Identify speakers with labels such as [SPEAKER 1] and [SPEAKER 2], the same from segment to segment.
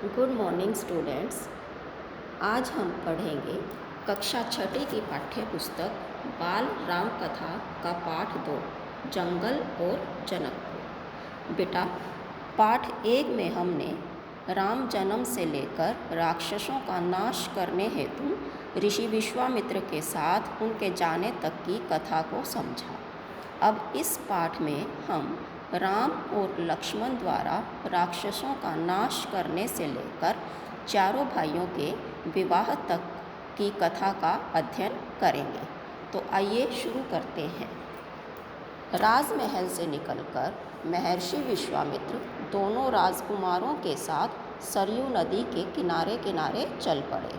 [SPEAKER 1] Good morning students. आज हम पढ़ेंगे कक्षा छठी की पाठ्य पुस्तक बाल राम कथा का पाठ 2 जंगल और जनकपुर। बेटा, पाठ 1 में हमने राम जन्म से लेकर राक्षसों का नाश करने हेतु ऋषि विश्वामित्र के साथ उनके जाने तक की कथा को समझा। अब इस पाठ में हम राम और लक्ष्मण द्वारा राक्षसों का नाश करने से लेकर चारों भाइयों के विवाह तक की कथा का अध्ययन करेंगे। तो आइए शुरू करते हैं। राजमहल से निकलकर महर्षि विश्वामित्र दोनों राजकुमारों के साथ सरयू नदी के किनारे किनारे चल पड़े।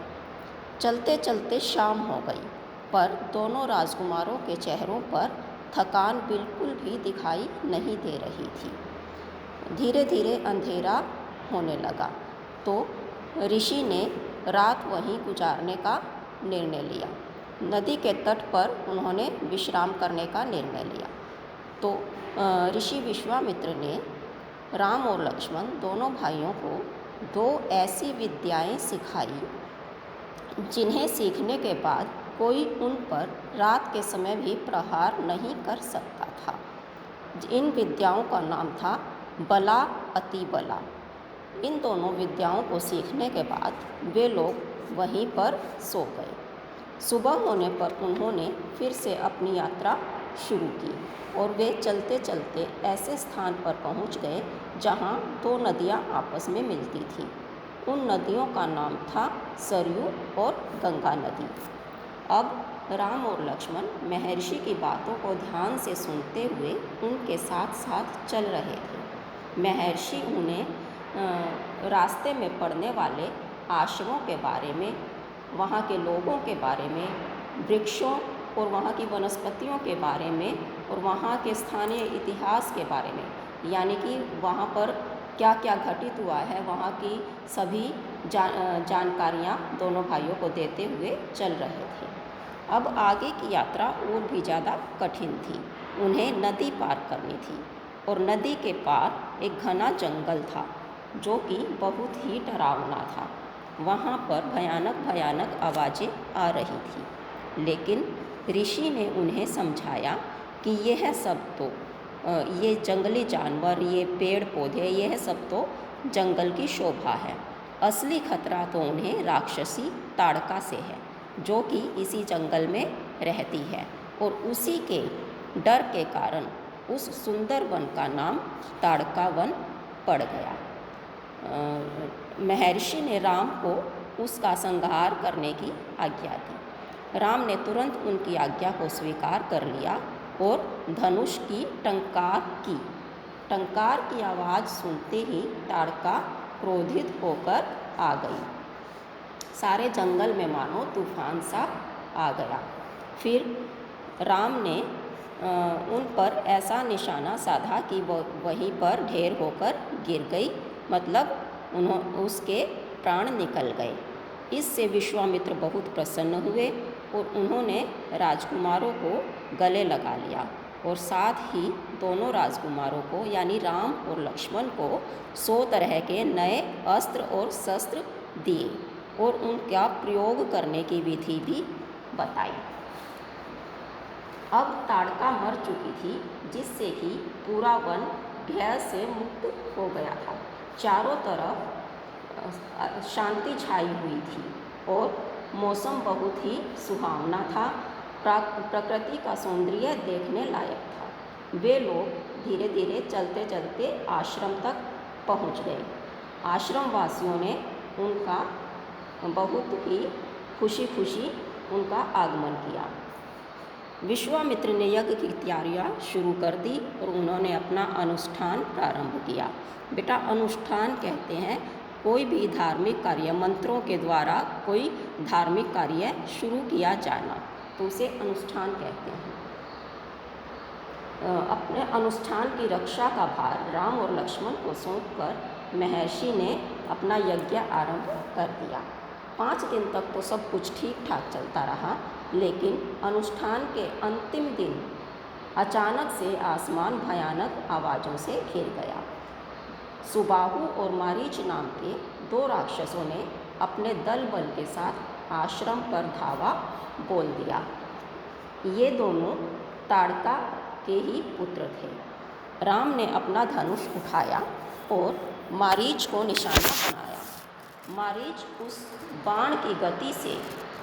[SPEAKER 1] चलते चलते शाम हो गई, पर दोनों राजकुमारों के चेहरों पर थकान बिल्कुल भी दिखाई नहीं दे रही थी। धीरे धीरे अंधेरा होने लगा तो ऋषि ने रात वहीं गुजारने का निर्णय लिया। नदी के तट पर उन्होंने विश्राम करने का निर्णय लिया। तो ऋषि विश्वामित्र ने राम और लक्ष्मण दोनों भाइयों को 2 ऐसी विद्याएं सिखाई जिन्हें सीखने के बाद कोई उन पर रात के समय भी प्रहार नहीं कर सकता था। इन विद्याओं का नाम था बला अति बला। इन दोनों विद्याओं को सीखने के बाद वे लोग वहीं पर सो गए। सुबह होने पर उन्होंने फिर से अपनी यात्रा शुरू की और वे चलते चलते ऐसे स्थान पर पहुंच गए जहां 2 नदियां आपस में मिलती थीं। उन नदियों का नाम था सरयू और गंगा नदी। अब राम और लक्ष्मण महर्षि की बातों को ध्यान से सुनते हुए उनके साथ साथ चल रहे थे। महर्षि उन्हें रास्ते में पड़ने वाले आश्रमों के बारे में, वहाँ के लोगों के बारे में, वृक्षों और वहाँ की वनस्पतियों के बारे में और वहाँ के स्थानीय इतिहास के बारे में, यानी कि वहाँ पर क्या क्या घटित हुआ है, वहाँ की सभी जानकारियाँ दोनों भाइयों को देते हुए चल रहे थे। अब आगे की यात्रा और भी ज़्यादा कठिन थी। उन्हें नदी पार करनी थी और नदी के पार एक घना जंगल था जो कि बहुत ही डरावना था। वहाँ पर भयानक भयानक आवाज़ें आ रही थी, लेकिन ऋषि ने उन्हें समझाया कि यह सब तो ये जंगली जानवर, ये पेड़ पौधे, यह सब तो जंगल की शोभा है। असली खतरा तो उन्हें राक्षसी ताड़का से है जो कि इसी जंगल में रहती है और उसी के डर के कारण उस सुंदर वन का नाम ताड़का वन पड़ गया। महर्षि ने राम को उसका संहार करने की आज्ञा दी। राम ने तुरंत उनकी आज्ञा को स्वीकार कर लिया और धनुष की टंकार की आवाज़ सुनते ही ताड़का क्रोधित होकर आ गई। सारे जंगल में मानो तूफान सा आ गया। फिर राम ने उन पर ऐसा निशाना साधा कि वह वहीं पर ढेर होकर गिर गई, मतलब उसके प्राण निकल गए। इससे विश्वामित्र बहुत प्रसन्न हुए और उन्होंने राजकुमारों को गले लगा लिया और साथ ही दोनों राजकुमारों को यानी राम और लक्ष्मण को 100 तरह के नए अस्त्र और शस्त्र दिए और उनका प्रयोग करने की विधि भी बताई। अब ताड़का मर चुकी थी, जिससे कि पूरा वन भय से मुक्त हो गया था। चारों तरफ शांति छाई हुई थी और मौसम बहुत ही सुहावना था। प्रकृति का सौंदर्य देखने लायक था। वे लोग धीरे धीरे चलते चलते आश्रम तक पहुंच गए। आश्रम वासियों ने उनका बहुत ही खुशी खुशी उनका आगमन किया। विश्वामित्र ने यज्ञ की तैयारियां शुरू कर दी और उन्होंने अपना अनुष्ठान प्रारंभ किया। बेटा, अनुष्ठान कहते हैं कोई भी धार्मिक कार्य, मंत्रों के द्वारा कोई धार्मिक कार्य शुरू किया जाना, तो उसे अनुष्ठान कहते हैं। अपने अनुष्ठान की रक्षा का भार राम और लक्ष्मण को सौंपकर महर्षि ने अपना यज्ञ आरंभ कर दिया। 5 दिन तक तो सब कुछ ठीक ठाक चलता रहा, लेकिन अनुष्ठान के अंतिम दिन अचानक से आसमान भयानक आवाज़ों से घिर गया। सुबाहु और मारीच नाम के दो राक्षसों ने अपने दल बल के साथ आश्रम पर धावा बोल दिया। ये दोनों ताड़का के ही पुत्र थे। राम ने अपना धनुष उठाया और मारीच को निशाना बनाया। मारीच उस बाण की गति से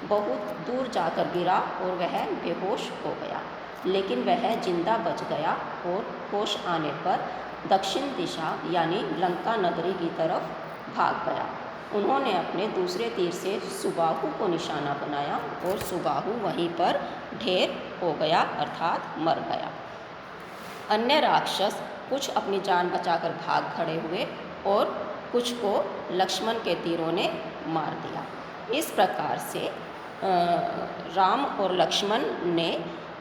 [SPEAKER 1] बहुत दूर जाकर गिरा और वह बेहोश हो गया, लेकिन वह जिंदा बच गया और होश आने पर दक्षिण दिशा यानी लंका नगरी की तरफ भाग गया। उन्होंने अपने दूसरे तीर से सुबाहु को निशाना बनाया और सुबाहु वहीं पर ढेर हो गया अर्थात मर गया। अन्य राक्षस कुछ अपनी जान बचाकर भाग खड़े हुए और कुछ को लक्ष्मण के तीरों ने मार दिया। इस प्रकार से राम और लक्ष्मण ने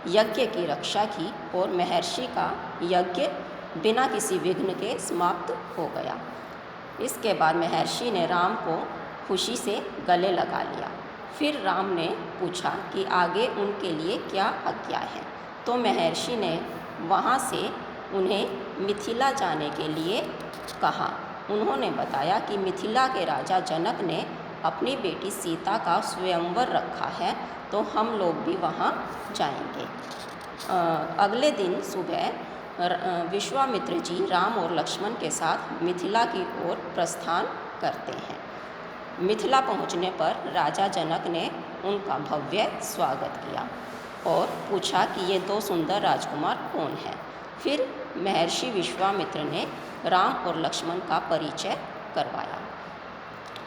[SPEAKER 1] यज्ञ की रक्षा की और महर्षि का यज्ञ बिना किसी विघ्न के समाप्त हो गया। इसके बाद महर्षि ने राम को खुशी से गले लगा लिया। फिर राम ने पूछा कि आगे उनके लिए क्या आज्ञा है, तो महर्षि ने वहाँ से उन्हें मिथिला जाने के लिए कहा। उन्होंने बताया कि मिथिला के राजा जनक ने अपनी बेटी सीता का स्वयंवर रखा है, तो हम लोग भी वहाँ जाएंगे। अगले दिन सुबह विश्वामित्र जी राम और लक्ष्मण के साथ मिथिला की ओर प्रस्थान करते हैं। मिथिला पहुँचने पर राजा जनक ने उनका भव्य स्वागत किया और पूछा कि ये दो सुंदर राजकुमार कौन हैं। फिर महर्षि विश्वामित्र ने राम और लक्ष्मण का परिचय करवाया।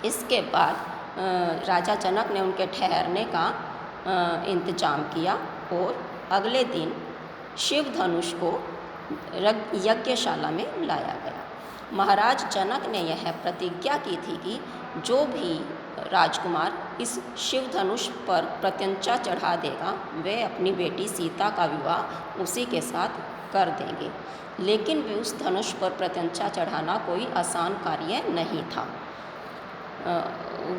[SPEAKER 1] इसके बाद राजा जनक ने उनके ठहरने का इंतजाम किया और अगले दिन शिव धनुष को यज्ञशाला में लाया गया। महाराज जनक ने यह प्रतिज्ञा की थी कि जो भी राजकुमार इस शिव धनुष पर प्रत्यंचा चढ़ा देगा वे अपनी बेटी सीता का विवाह उसी के साथ कर देंगे। लेकिन वे उस धनुष पर प्रत्यंचा चढ़ाना कोई आसान कार्य नहीं था।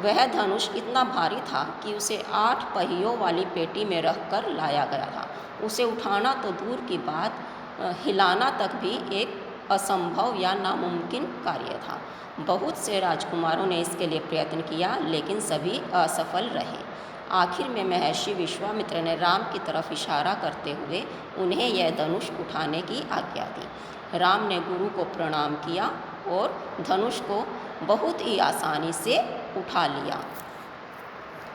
[SPEAKER 1] वह धनुष इतना भारी था कि उसे 8 पहियों वाली पेटी में रखकर लाया गया था। उसे उठाना तो दूर की बात, हिलाना तक भी एक असंभव या नामुमकिन कार्य था। बहुत से राजकुमारों ने इसके लिए प्रयत्न किया, लेकिन सभी असफल रहे। आखिर में महर्षि विश्वामित्र ने राम की तरफ इशारा करते हुए उन्हें यह धनुष उठाने की आज्ञा दी। राम ने गुरु को प्रणाम किया और धनुष को बहुत ही आसानी से उठा लिया।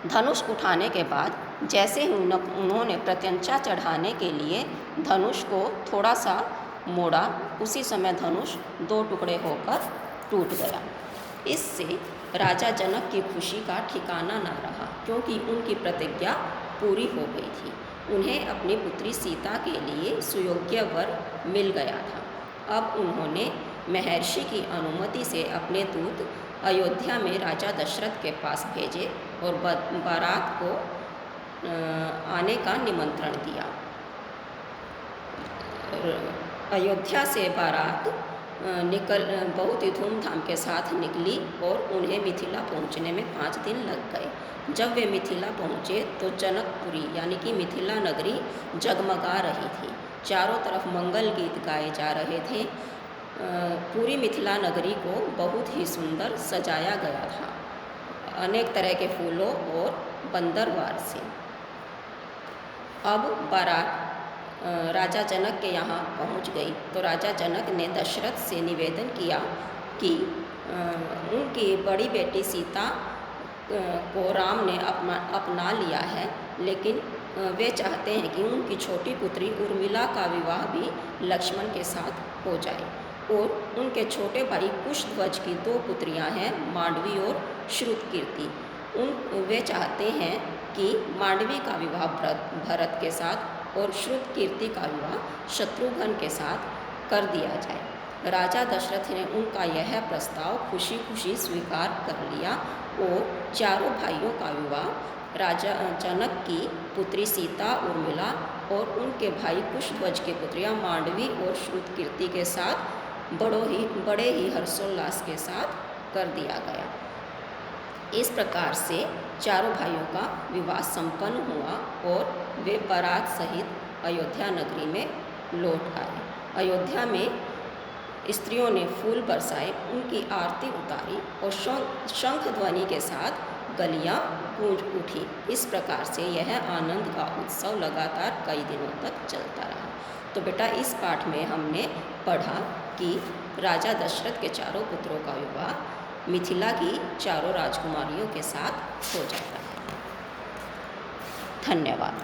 [SPEAKER 1] धनुष उठाने के बाद जैसे ही उन्होंने प्रत्यंचा चढ़ाने के लिए धनुष को थोड़ा सा मोड़ा, उसी समय धनुष 2 टुकड़े होकर टूट गया। इससे राजा जनक की खुशी का ठिकाना न रहा, क्योंकि उनकी प्रतिज्ञा पूरी हो गई थी। उन्हें अपनी पुत्री सीता के लिए सुयोग्य वर मिल गया था। अब उन्होंने महर्षि की अनुमति से अपने दूत अयोध्या में राजा दशरथ के पास भेजे और बारात को आने का निमंत्रण दिया। अयोध्या से बारात बहुत ही धूमधाम के साथ निकली और उन्हें मिथिला पहुंचने में 5 दिन लग गए। जब वे मिथिला पहुंचे तो जनकपुरी यानी कि मिथिला नगरी जगमगा रही थी। चारों तरफ मंगल गीत गाए जा रहे थे। पूरी मिथिला नगरी को बहुत ही सुंदर सजाया गया था, अनेक तरह के फूलों और बंदरवार से। अब बारात राजा जनक के यहाँ पहुँच गई तो राजा जनक ने दशरथ से निवेदन किया कि उनकी बड़ी बेटी सीता को राम ने अपना लिया है, लेकिन वे चाहते हैं कि उनकी छोटी पुत्री उर्मिला का विवाह भी लक्ष्मण के साथ हो जाए। और उनके छोटे भाई कुशध्वज की 2 पुत्रियां हैं, मांडवी और श्रुतकीर्ति। वे चाहते हैं कि मांडवी का विवाह भरत के साथ और श्रुतकीर्ति का विवाह शत्रुघ्न के साथ कर दिया जाए। राजा दशरथ ने उनका यह प्रस्ताव खुशी खुशी स्वीकार कर लिया और चारों भाइयों का विवाह राजा जनक की पुत्री सीता उर्मिला और उनके भाई कुशध्वज की पुत्रियां मांडवी और श्रुतकीर्ति के साथ बड़े ही हर्षोल्लास के साथ कर दिया गया। इस प्रकार से चारों भाइयों का विवाह संपन्न हुआ और वे बारात सहित अयोध्या नगरी में लौट आए। अयोध्या में स्त्रियों ने फूल बरसाए, उनकी आरती उतारी और शंख ध्वनि के साथ गलियां गूंज उठी। इस प्रकार से यह आनंद का उत्सव लगातार कई दिनों तक चलता रहा। तो बेटा इस पाठ में हमने पढ़ा कि राजा दशरथ के चारों पुत्रों का विवाह मिथिला की चारों राजकुमारियों के साथ हो जाता है। धन्यवाद।